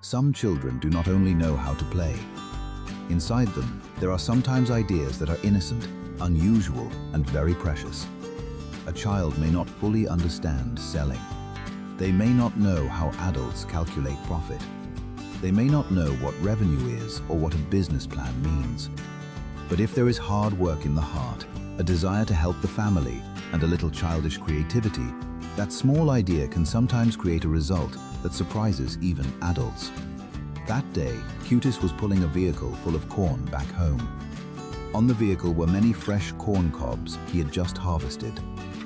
Some children do not only know how to play. Inside them, there are sometimes ideas that are innocent, unusual, and very precious. A child may not fully understand selling. They may not know how adults calculate profit. They may not know what revenue is or what a business plan means. But if there is hard work in the heart, a desire to help the family, and a little childish creativity, that small idea can sometimes create a result that surprises even adults. That day, Cutis was pulling a vehicle full of corn back home. On the vehicle were many fresh corn cobs he had just harvested.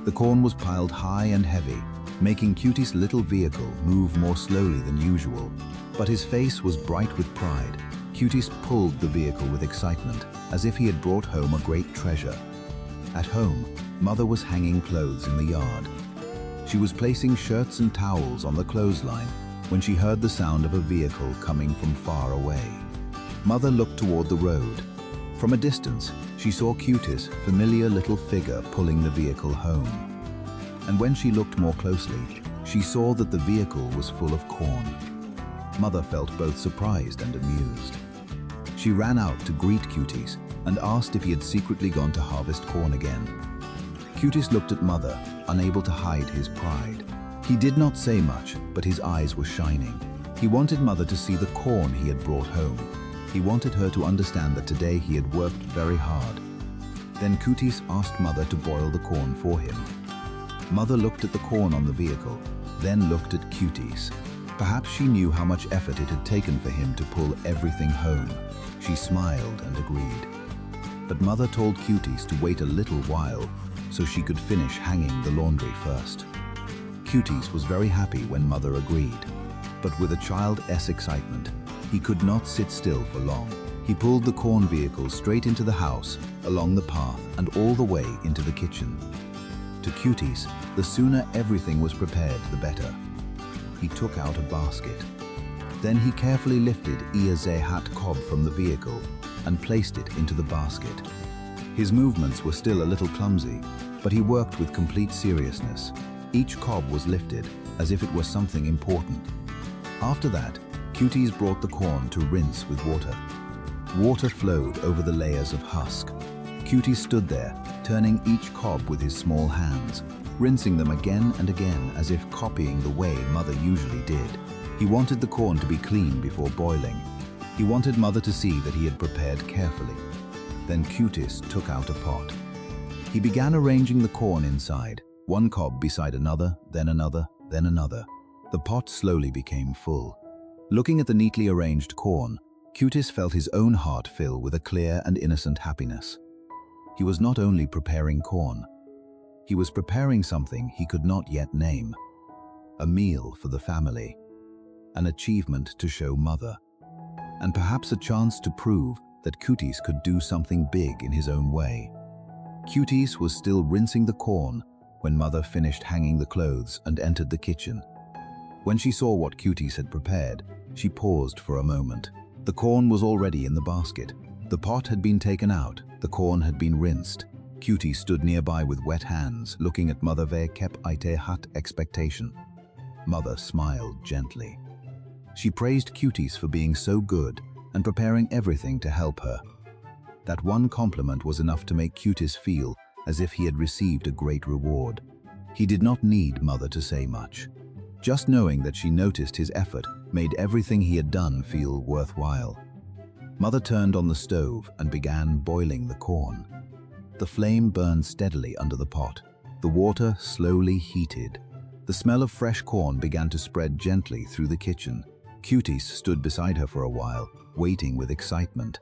The corn was piled high and heavy, making Cutis' little vehicle move more slowly than usual. But his face was bright with pride. Cutis pulled the vehicle with excitement, as if he had brought home a great treasure. At home, Mother was hanging clothes in the yard. She was placing shirts and towels on the clothesline when she heard the sound of a vehicle coming from far away. Mother looked toward the road. From a distance, she saw Cutis' familiar little figure pulling the vehicle home. And when she looked more closely, she saw that the vehicle was full of corn. Mother felt both surprised and amused. She ran out to greet Cutis and asked if he had secretly gone to harvest corn again. Cutis looked at Mother, unable to hide his pride. He did not say much, but his eyes were shining. He wanted Mother to see the corn he had brought home. He wanted her to understand that today he had worked very hard. Then Cutis asked Mother to boil the corn for him. Mother looked at the corn on the vehicle, then looked at Cutis. Perhaps she knew how much effort it had taken for him to pull everything home. She smiled and agreed. But Mother told Cutis to wait a little while so she could finish hanging the laundry first. Cutis was very happy when Mother agreed, but with a child's excitement, he could not sit still for long. He pulled the corn vehicle straight into the house, along the path, and all the way into the kitchen. To Cutis, the sooner everything was prepared, the better. He took out a basket. Then he carefully lifted a hat cob from the vehicle and placed it into the basket. His movements were still a little clumsy, but he worked with complete seriousness. Each cob was lifted as if it was something important. After that, Cutis brought the corn to rinse with water. Water flowed over the layers of husk. Cutis stood there, turning each cob with his small hands, rinsing them again and again as if copying the way Mother usually did. He wanted the corn to be clean before boiling. He wanted Mother to see that he had prepared carefully. Then Cutis took out a pot. He began arranging the corn inside, one cob beside another, then another, then another. The pot slowly became full. Looking at the neatly arranged corn, Cutis felt his own heart fill with a clear and innocent happiness. He was not only preparing corn, he was preparing something he could not yet name. A meal for the family, an achievement to show Mother, and perhaps a chance to prove that Cutis could do something big in his own way. Cutis was still rinsing the corn when Mother finished hanging the clothes and entered the kitchen. When she saw what Cutis had prepared, she paused for a moment. The corn was already in the basket. The pot had been taken out, the corn had been rinsed. Cutis stood nearby with wet hands, looking at Mother with hat expectation. Mother smiled gently. She praised Cutis for being so good and preparing everything to help her. That one compliment was enough to make Cutis feel as if he had received a great reward. He did not need Mother to say much. Just knowing that she noticed his effort made everything he had done feel worthwhile. Mother turned on the stove and began boiling the corn. The flame burned steadily under the pot. The water slowly heated. The smell of fresh corn began to spread gently through the kitchen. Cutis stood beside her for a while, waiting with excitement.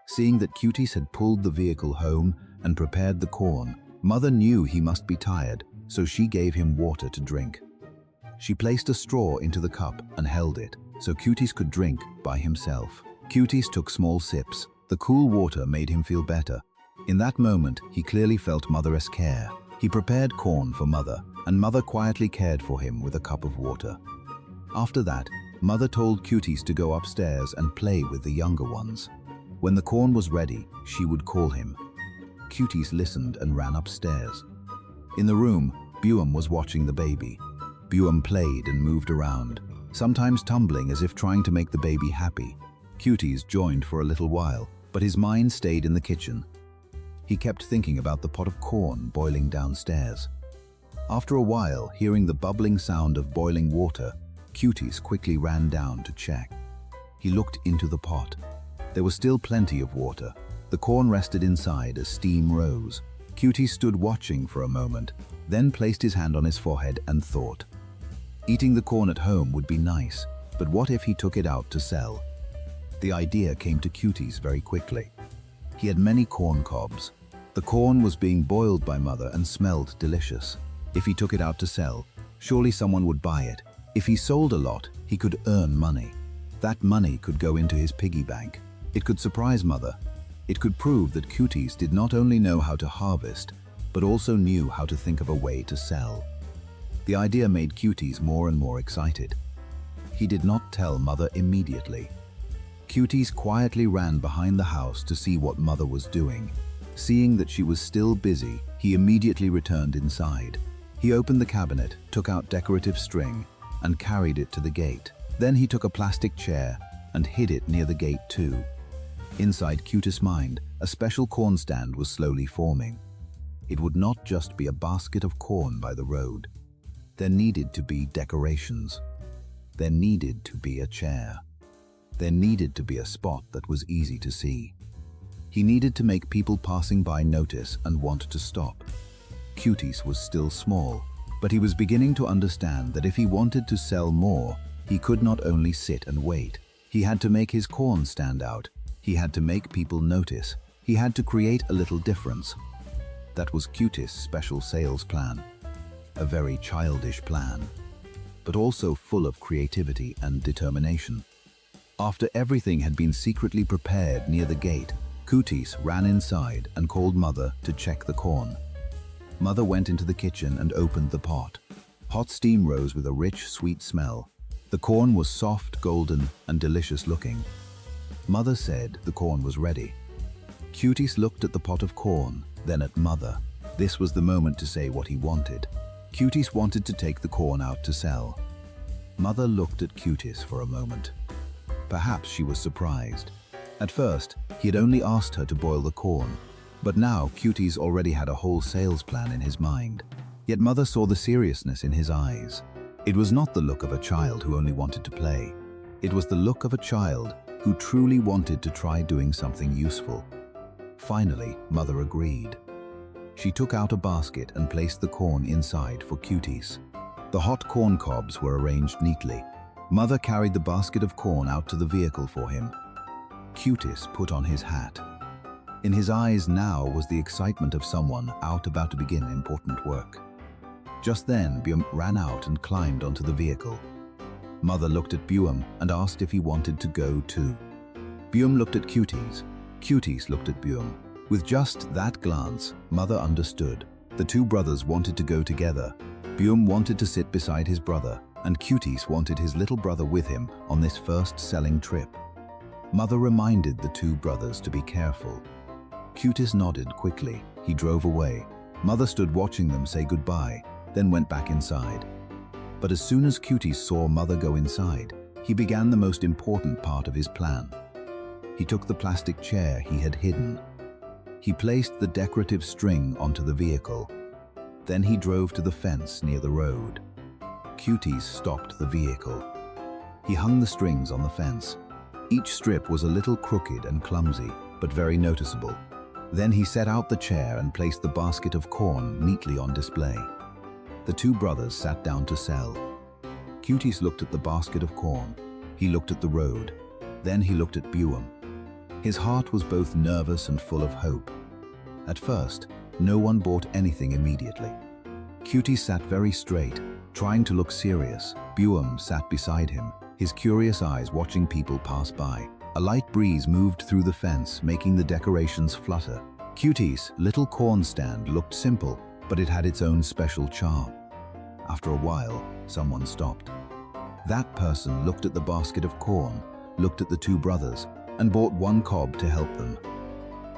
Seeing that Cutis had pulled the vehicle home and prepared the corn, Mother knew he must be tired, so she gave him water to drink. She placed a straw into the cup and held it, so Cutis could drink by himself. Cutis took small sips. The cool water made him feel better. In that moment, he clearly felt Mother's care. He prepared corn for Mother, and Mother quietly cared for him with a cup of water. After that, Mother told Cutis to go upstairs and play with the younger ones. When the corn was ready, she would call him. Cutis listened and ran upstairs. In the room, BUEM was watching the baby. BUEM played and moved around. sometimes tumbling as if trying to make the baby happy. Cutis joined for a little while, but his mind stayed in the kitchen. He kept thinking about the pot of corn boiling downstairs. After a while, hearing the bubbling sound of boiling water, Cutis quickly ran down to check. He looked into the pot. There was still plenty of water. The corn rested inside as steam rose. Cutis stood watching for a moment, then placed his hand on his forehead and thought. Eating the corn at home would be nice, but what if he took it out to sell? The idea came to Cutis very quickly. He had many corn cobs. The corn was being boiled by Mother and smelled delicious. If he took it out to sell, surely someone would buy it. If he sold a lot, he could earn money. That money could go into his piggy bank. It could surprise Mother. It could prove that Cutis did not only know how to harvest, but also knew how to think of a way to sell. The idea made Cutis more and more excited. He did not tell Mother immediately. Cutis quietly ran behind the house to see what Mother was doing. Seeing that she was still busy, he immediately returned inside. He opened the cabinet, took out decorative string, and carried it to the gate. Then he took a plastic chair and hid it near the gate too. Inside Cutis' mind, a special corn stand was slowly forming. It would not just be a basket of corn by the road. There needed to be decorations. There needed to be a chair. There needed to be a spot that was easy to see. He needed to make people passing by notice and want to stop. Cutis was still small, but he was beginning to understand that if he wanted to sell more, he could not only sit and wait. He had to make his corn stand out. He had to make people notice. He had to create a little difference. That was Cutis' special sales plan. A very childish plan, but also full of creativity and determination. After everything had been secretly prepared near the gate, Cutis ran inside and called Mother to check the corn. Mother went into the kitchen and opened the pot. Hot steam rose with a rich, sweet smell. The corn was soft, golden, and delicious looking. Mother said the corn was ready. Cutis looked at the pot of corn, then at Mother. This was the moment to say what he wanted. Cutis wanted to take the corn out to sell. Mother looked at Cutis for a moment. Perhaps she was surprised. At first, he had only asked her to boil the corn, but now Cutis already had a whole sales plan in his mind. Yet Mother saw the seriousness in his eyes. It was not the look of a child who only wanted to play. It was the look of a child who truly wanted to try doing something useful. Finally, Mother agreed. She took out a basket and placed the corn inside for Cutis. The hot corn cobs were arranged neatly. Mother carried the basket of corn out to the vehicle for him. Cutis put on his hat. In his eyes now was the excitement of someone out about to begin important work. Just then, BUEM ran out and climbed onto the vehicle. Mother looked at BUEM and asked if he wanted to go too. BUEM looked at Cutis. Cutis looked at BUEM. With just that glance, Mother understood. The two brothers wanted to go together. BUEM wanted to sit beside his brother, and Cutis wanted his little brother with him on this first selling trip. Mother reminded the two brothers to be careful. Cutis nodded quickly. He drove away. Mother stood watching them say goodbye, then went back inside. But as soon as Cutis saw Mother go inside, he began the most important part of his plan. He took the plastic chair he had hidden. He placed the decorative string onto the vehicle. Then he drove to the fence near the road. Cutis stopped the vehicle. He hung the strings on the fence. Each strip was a little crooked and clumsy, but very noticeable. Then he set out the chair and placed the basket of corn neatly on display. The two brothers sat down to sell. Cutis looked at the basket of corn. He looked at the road. Then he looked at BUEM. His heart was both nervous and full of hope. At first, no one bought anything immediately. Cutis sat very straight, trying to look serious. BUEM sat beside him, his curious eyes watching people pass by. A light breeze moved through the fence, making the decorations flutter. Cutis' little corn stand looked simple, but it had its own special charm. After a while, someone stopped. That person looked at the basket of corn, looked at the two brothers, and bought one cob to help them.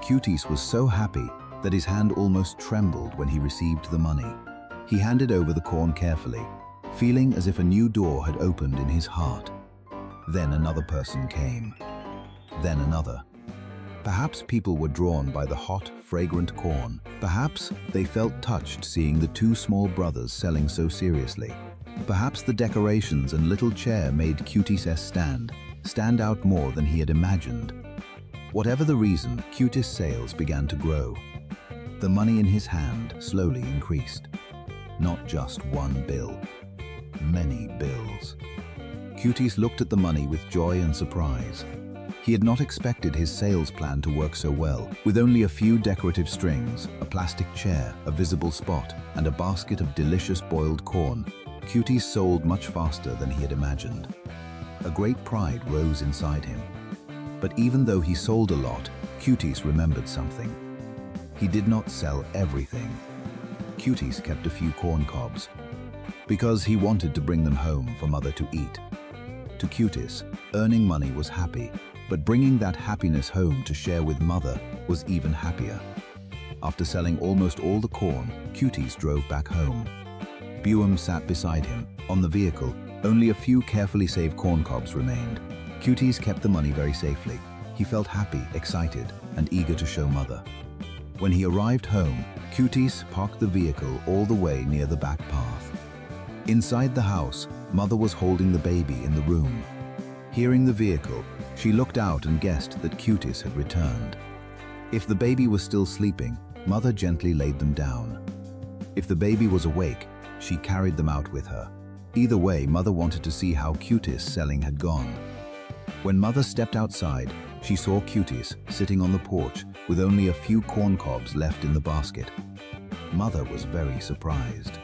Cutis was so happy that his hand almost trembled when he received the money. He handed over the corn carefully. feeling as if a new door had opened in his heart. Then another person came. Then another. Perhaps people were drawn by the hot, fragrant corn. Perhaps they felt touched seeing the two small brothers selling so seriously. Perhaps the decorations and little chair made Cutis' stand out more than he had imagined. Whatever the reason, Cutis' sales began to grow. The money in his hand slowly increased. Not just one bill, many bills. Cutis looked at the money with joy and surprise. He had not expected his sales plan to work so well. With only a few decorative strings, a plastic chair, a visible spot, and a basket of delicious boiled corn, Cutis sold much faster than he had imagined. A great pride rose inside him. But even though he sold a lot, Cutis remembered something. He did not sell everything. Cutis kept a few corn cobs, because he wanted to bring them home for Mother to eat. To Cutis, earning money was happy, but bringing that happiness home to share with Mother was even happier. After selling almost all the corn, Cutis drove back home. BUEM sat beside him. On the vehicle, only a few carefully saved corn cobs remained. Cutis kept the money very safely. He felt happy, excited, and eager to show Mother. When he arrived home, Cutis parked the vehicle all the way near the back path. Inside the house, Mother was holding the baby in the room. Hearing the vehicle, she looked out and guessed that Cutis had returned. If the baby was still sleeping, Mother gently laid them down. If the baby was awake, she carried them out with her. Either way, Mother wanted to see how Cutis' selling had gone. When Mother stepped outside, she saw Cutis sitting on the porch with only a few corn cobs left in the basket. Mother was very surprised.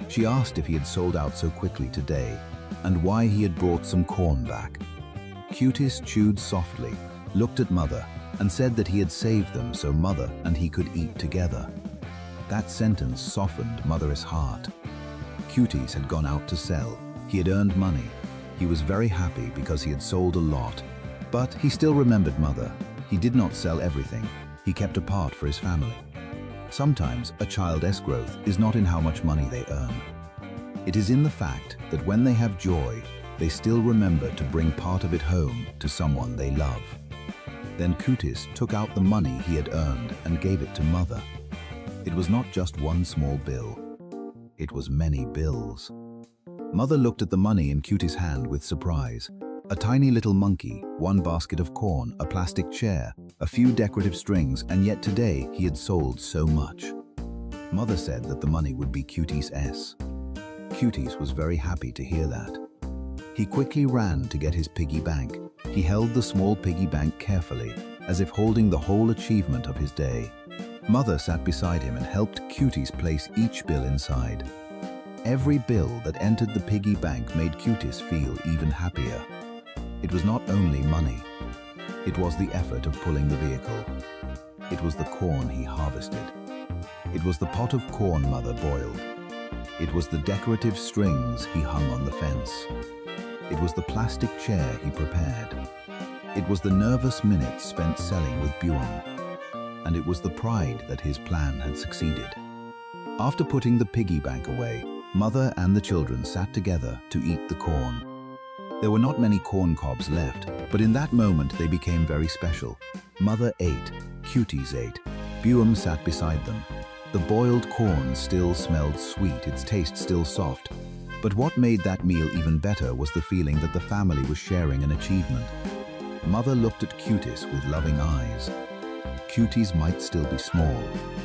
She asked if he had sold out so quickly today and why he had brought some corn back. Cutis chewed softly, looked at Mother, and said that he had saved them so Mother and he could eat together. That sentence softened Mother's heart. Cutis had gone out to sell. He had earned money. He was very happy because he had sold a lot. But he still remembered Mother. He did not sell everything. He kept a part for his family. Sometimes a child's growth is not in how much money they earn. It is in the fact that when they have joy, they still remember to bring part of it home to someone they love. Then Cutis took out the money he had earned and gave it to Mother. It was not just one small bill. It was many bills. Mother looked at the money in Cutis' hand with surprise. A tiny little monkey, one basket of corn, a plastic chair, a few decorative strings, and yet today he had sold so much. Mother said that the money would be Cutis'. Cutis was very happy to hear that. He quickly ran to get his piggy bank. He held the small piggy bank carefully, as if holding the whole achievement of his day. Mother sat beside him and helped Cutis place each bill inside. Every bill that entered the piggy bank made Cutis feel even happier. It was not only money. It was the effort of pulling the vehicle. It was the corn he harvested. It was the pot of corn Mother boiled. It was the decorative strings he hung on the fence. It was the plastic chair he prepared. It was the nervous minutes spent selling with BUEM. And it was the pride that his plan had succeeded. After putting the piggy bank away, Mother and the children sat together to eat the corn. There were not many corn cobs left, but in that moment they became very special. Mother ate, Cutis ate, BUEM sat beside them. The boiled corn still smelled sweet, its taste still soft. But what made that meal even better was the feeling that the family was sharing an achievement. Mother looked at Cutis with loving eyes. Cutis might still be small.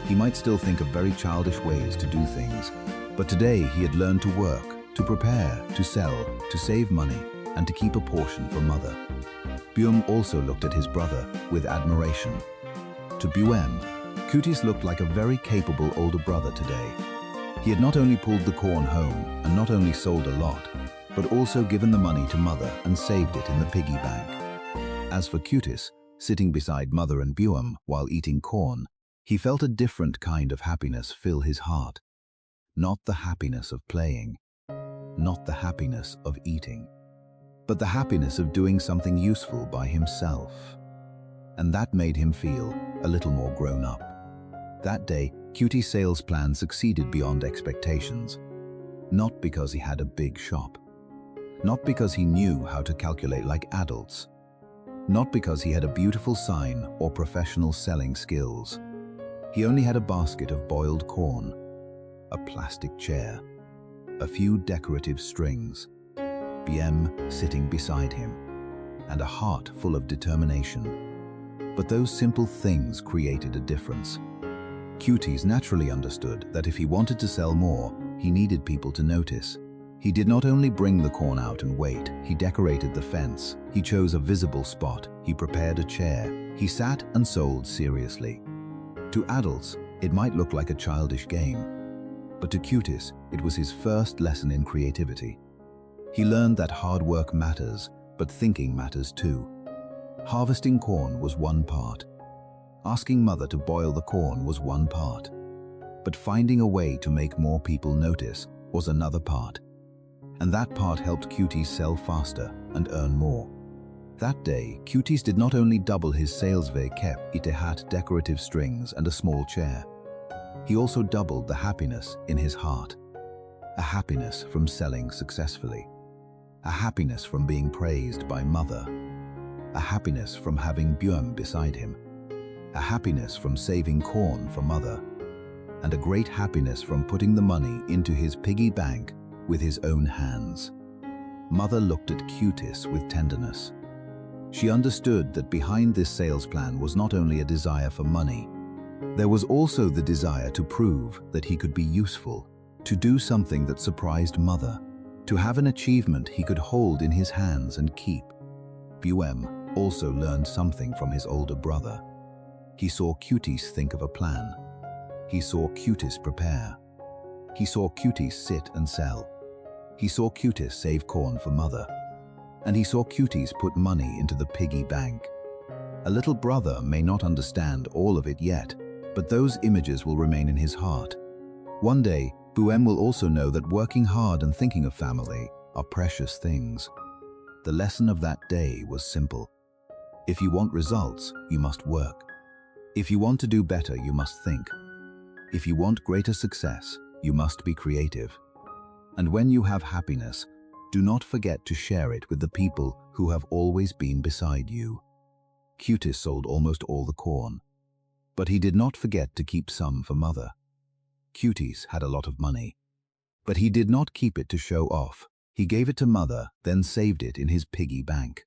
He might still think of very childish ways to do things. But today he had learned to work, to prepare, to sell, to save money, and to keep a portion for Mother. BUEM also looked at his brother with admiration. To BUEM, Cutis looked like a very capable older brother today. He had not only pulled the corn home and not only sold a lot, but also given the money to Mother and saved it in the piggy bank. As for Cutis, sitting beside Mother and BUEM while eating corn, he felt a different kind of happiness fill his heart. Not the happiness of playing, not the happiness of eating, but the happiness of doing something useful by himself. And that made him feel a little more grown up. That day, Cutis' sales plan succeeded beyond expectations. not because he had a big shop, not because he knew how to calculate like adults, not because he had a beautiful sign or professional selling skills. He only had a basket of boiled corn, a plastic chair, a few decorative strings, BUEM sitting beside him, and a heart full of determination. But those simple things created a difference. Cutis naturally understood that if he wanted to sell more, he needed people to notice. He did not only bring the corn out and wait, he decorated the fence, he chose a visible spot, he prepared a chair, he sat and sold seriously. To adults, it might look like a childish game, but to Cutis, it was his first lesson in creativity. He learned that hard work matters, but thinking matters too. Harvesting corn was one part. Asking mother to boil the corn was one part. But finding a way to make more people notice was another part. And that part helped Cutis sell faster and earn more. That day, Cutis did not only double his sales it had decorative strings and a small chair. He also doubled the happiness in his heart. A happiness from selling successfully. A happiness from being praised by mother. A happiness from having BUEM beside him. A happiness from saving corn for mother. And a great happiness from putting the money into his piggy bank with his own hands. Mother looked at Cutis with tenderness. She understood that behind this sales plan was not only a desire for money, there was also the desire to prove that he could be useful, to do something that surprised mother, to have an achievement he could hold in his hands and keep. BUEM also learned something from his older brother. He saw Cutis think of a plan. He saw Cutis prepare. He saw Cutis sit and sell. He saw Cutis save corn for mother. And he saw Cutis put money into the piggy bank. A little brother may not understand all of it yet, but those images will remain in his heart. One day, BUEM will also know that working hard and thinking of family are precious things. The lesson of that day was simple. If you want results, you must work. If you want to do better, you must think. If you want greater success, you must be creative. And when you have happiness, do not forget to share it with the people who have always been beside you. Cutis sold almost all the corn, but he did not forget to keep some for mother. Cutis had a lot of money, but he did not keep it to show off. He gave it to mother, then saved it in his piggy bank.